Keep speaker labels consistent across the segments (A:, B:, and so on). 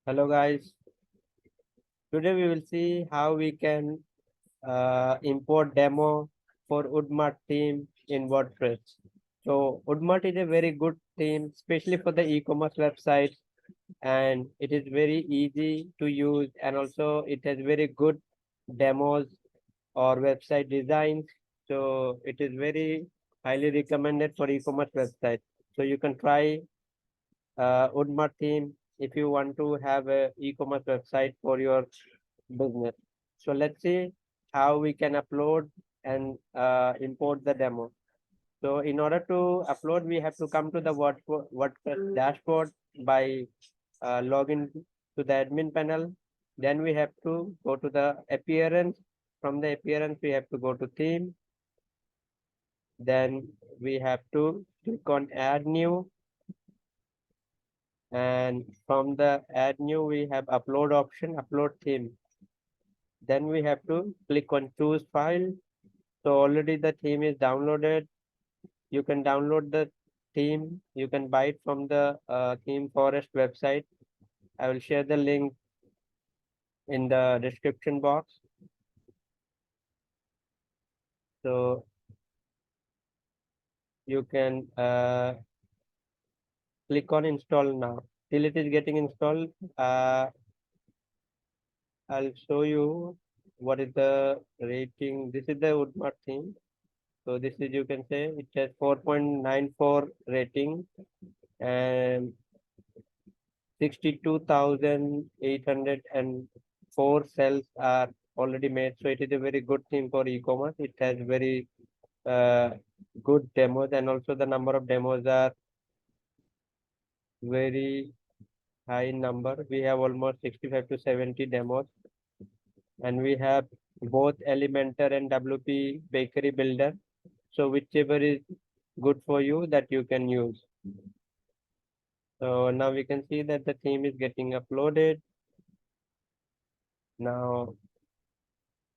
A: Hello guys, today we will see how we can import demo for Woodmart theme in WordPress. So Woodmart is a very good theme, especially for the e-commerce websites, and it is very easy to use, and also it has very good demos or website designs. So it is very highly recommended for e-commerce websites. So you can try Woodmart theme if you want to have a e-commerce website for your business. So let's see how we can upload and import the demo. So in order to upload, we have to come to the WordPress dashboard by login to the admin panel. Then we have to go to the appearance. From the appearance, we have to go to theme. Then we have to click on add new. And from the add new, we have upload option, upload theme. Then we have to click on choose file. So already the theme is downloaded. You can download the theme. You can buy it from the theme forest website. I will share the link in the description box. So you can click on install now. Till it is getting installed, I'll show you what is the rating. This is the Woodmart theme. So this is, you can say, it has 4.94 rating and 62,804 cells are already made. So it is a very good theme for e-commerce. It has very uh, good demos, and also the number of demos are very high number. We have almost 65 to 70 demos, and we have both Elementor and WP Bakery Builder. So whichever is good for you, that you can use. So now we can see that the theme is getting uploaded. Now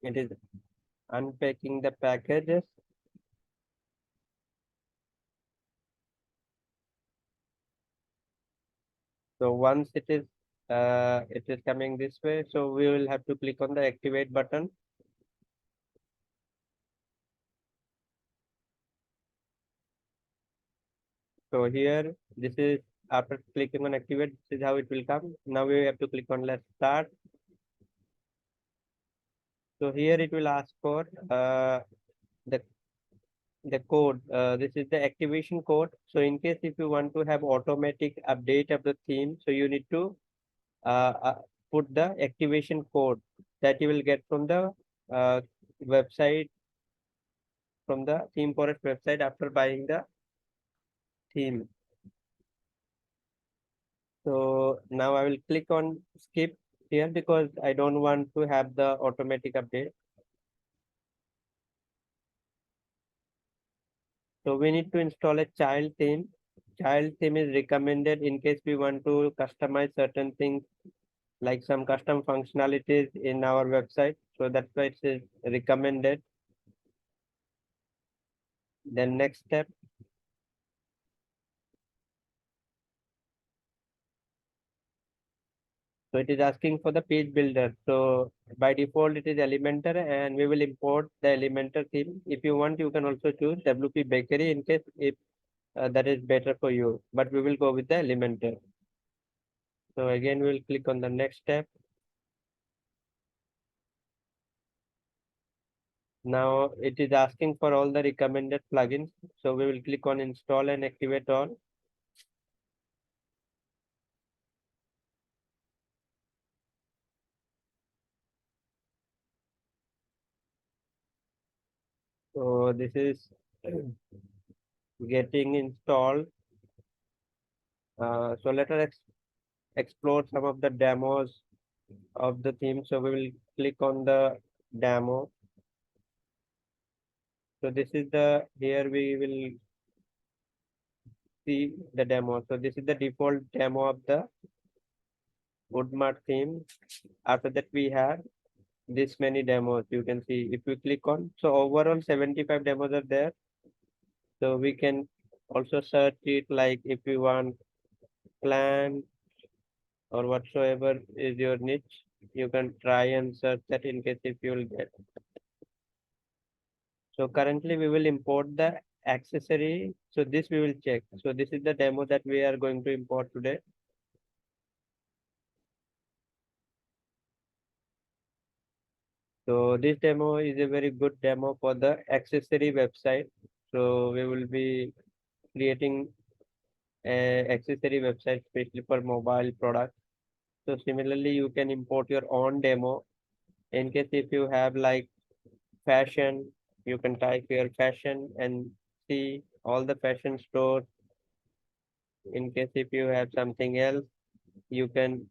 A: it is unpacking the packages. So once it is coming this way, so we will have to click on the activate button. So here, this is after clicking on activate, this is how it will come. Now we have to click on let's start. So here it will ask for the the code. This is the activation code. So in case if you want to have automatic update of the theme, so you need to uh, uh, put the activation code that you will get from the uh, website, from the theme forest website after buying the theme. So now I will click on skip here because I don't want to have the automatic update. So we need to install a child theme. Child theme is recommended in case we want to customize certain things like some custom functionalities in our website. So that's why it is recommended. Then next step, so it is asking for the page builder. So by default, it is Elementor, and we will import the Elementor theme. If you want, you can also choose WP Bakery in case if that is better for you. But we will go with the Elementor. So again, we will click on the next step. Now it is asking for all the recommended plugins. So we will click on install and activate all. So this is getting installed. So let us explore some of the demos of the theme. So we will click on the demo. So this is the, here we will see the demo. So this is the default demo of the Woodmart theme. After that, we have this many demos. You can see if we click on, so overall 75 demos are there. So we can also search it like if we want plan or whatsoever is your niche. You can try and search that in case if you will get. So currently we will import the accessory. So this we will check. So this is the demo that we are going to import today. So this demo is a very good demo for the accessory website. So we will be creating a accessory website especially for mobile products. So similarly, you can import your own demo in case if you have like fashion, you can type your fashion and see all the fashion stores. In case if you have something else, you can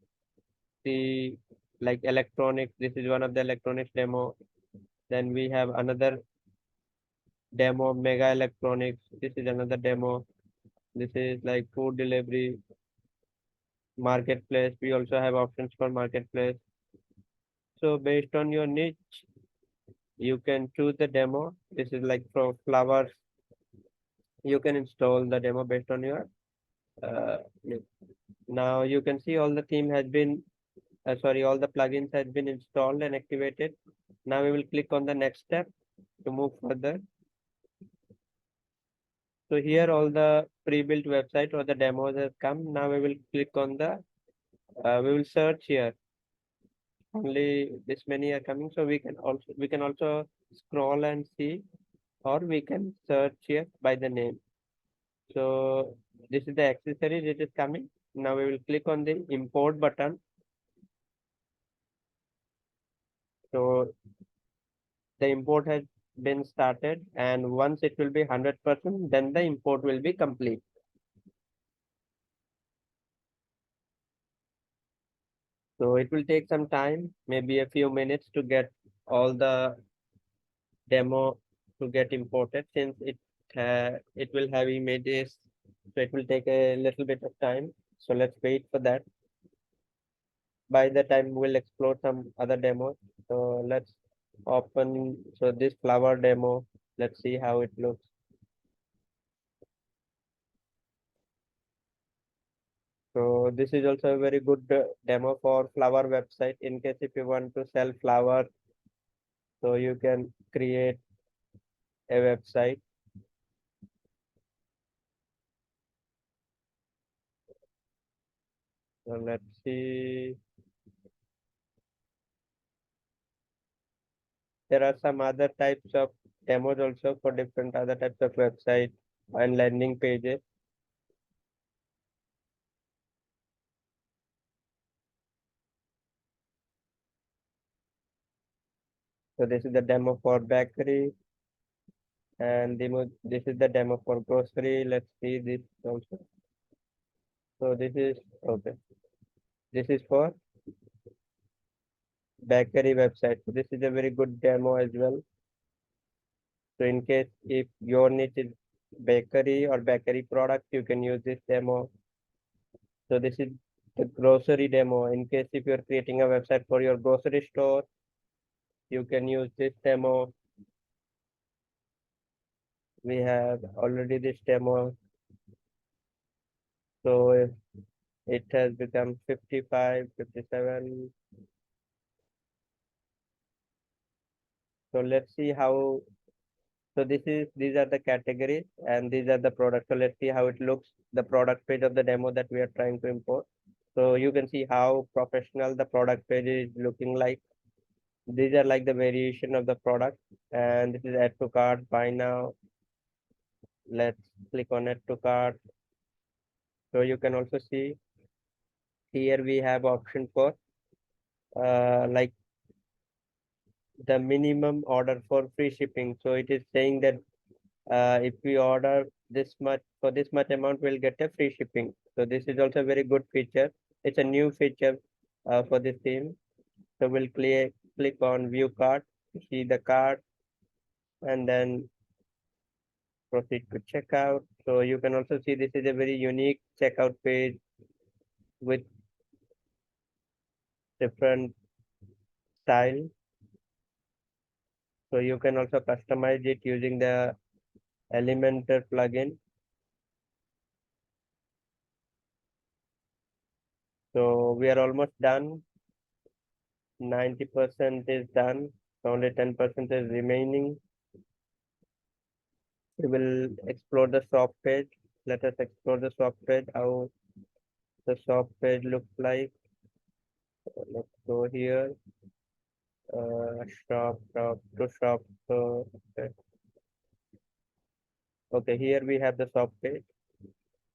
A: see like electronics. This is one of the electronics demo. Then we have another demo, mega electronics. This is another demo. This is like food delivery, marketplace. We also have options for marketplace. So based on your niche, you can choose the demo. This is like for flowers. You can install the demo based on your niche. Now you can see all the theme has been, sorry, all the plugins has been installed and activated. Now we will click on the next step to move further. So here all the pre-built website or the demos has come. Now we will click on the, we will search here. Only this many are coming. So we can also scroll and see, or we can search here by the name. So this is the accessories it is coming. Now we will click on the import button. So the import has been started, and once it will be 100%, then the import will be complete. So it will take some time, maybe a few minutes to get all the demo to get imported since it will have images. So it will take a little bit of time. So let's wait for that. By the time we'll explore some other demos. So let's open, so this flower demo, let's see how it looks. So this is also a very good demo for flower website in case if you want to sell flower, so you can create a website. So let's see. There are some other types of demos also for different other types of website and landing pages. So this is the demo for bakery, and this is the demo for grocery. Let's see this also. So this is okay. This is for bakery website. So this is a very good demo as well. So in case if your niche is bakery or bakery products, you can use this demo. So this is the grocery demo. In case if you're creating a website for your grocery store, you can use this demo. We have already this demo. So it has become 55, 57. So let's see how, so these are the categories and these are the products. So let's see how it looks, the product page of the demo that we are trying to import. So you can see how professional the product page is looking like. These are like the variation of the product, and this is add to cart, buy now. Let's click on add to cart. So you can also see here we have option for like the minimum order for free shipping. So it is saying that if we order this much for this much amount, we'll get a free shipping. So this is also a very good feature. It's a new feature for this theme. So we'll click on view cart to see the cart and then proceed to checkout. So you can also see this is a very unique checkout page with different style. So you can also customize it using the Elementor plugin. So we are almost done. 90% is done. Only 10% is remaining. We will explore the shop page. Let us explore the shop page, how the shop page looks like. Let's go here. Shop to shop. Okay. Okay, here we have the shop page.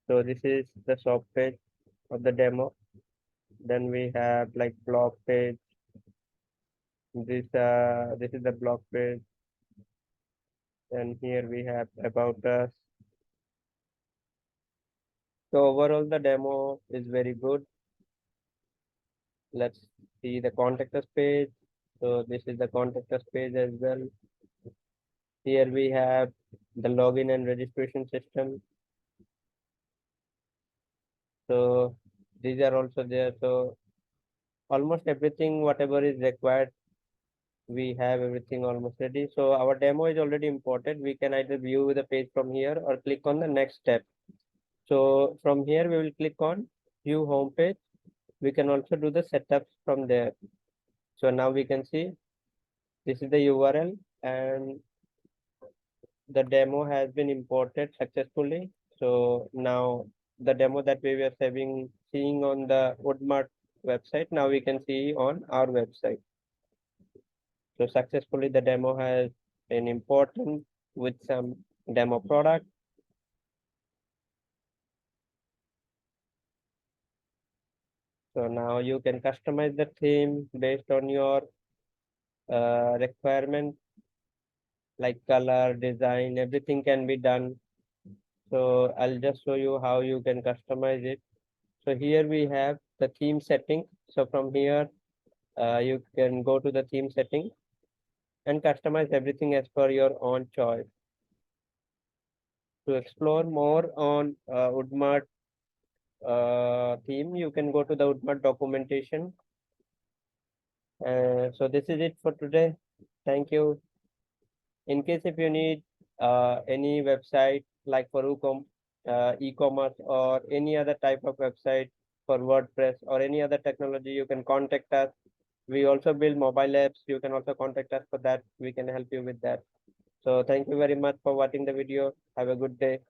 A: So this is the shop page of the demo. Then we have like blog page. This is the blog page. And here we have about us. So overall the demo is very good. Let's see the contact us page. So this is the contact us page as well. Here we have the login and registration system. So these are also there. So almost everything, whatever is required, we have everything almost ready. So our demo is already imported. We can either view the page from here or click on the next step. So from here, we will click on view home page. We can also do the setups from there. So now we can see this is the URL and the demo has been imported successfully. So now the demo that we were seeing on the Woodmart website, now we can see on our website. So successfully the demo has been imported with some demo product. So now you can customize the theme based on your requirement, like color, design, everything can be done. So I'll just show you how you can customize it. So here we have the theme setting. So from here, you can go to the theme setting and customize everything as per your own choice. To explore more on Woodmart theme, you can go to the Woodmart documentation. So this is it for today. Thank you. In case if you need any website like for e-commerce or any other type of website for WordPress or any other technology, you can contact us. We also build mobile apps. You can also contact us for that. We can help you with that. So thank you very much for watching the video. Have a good day.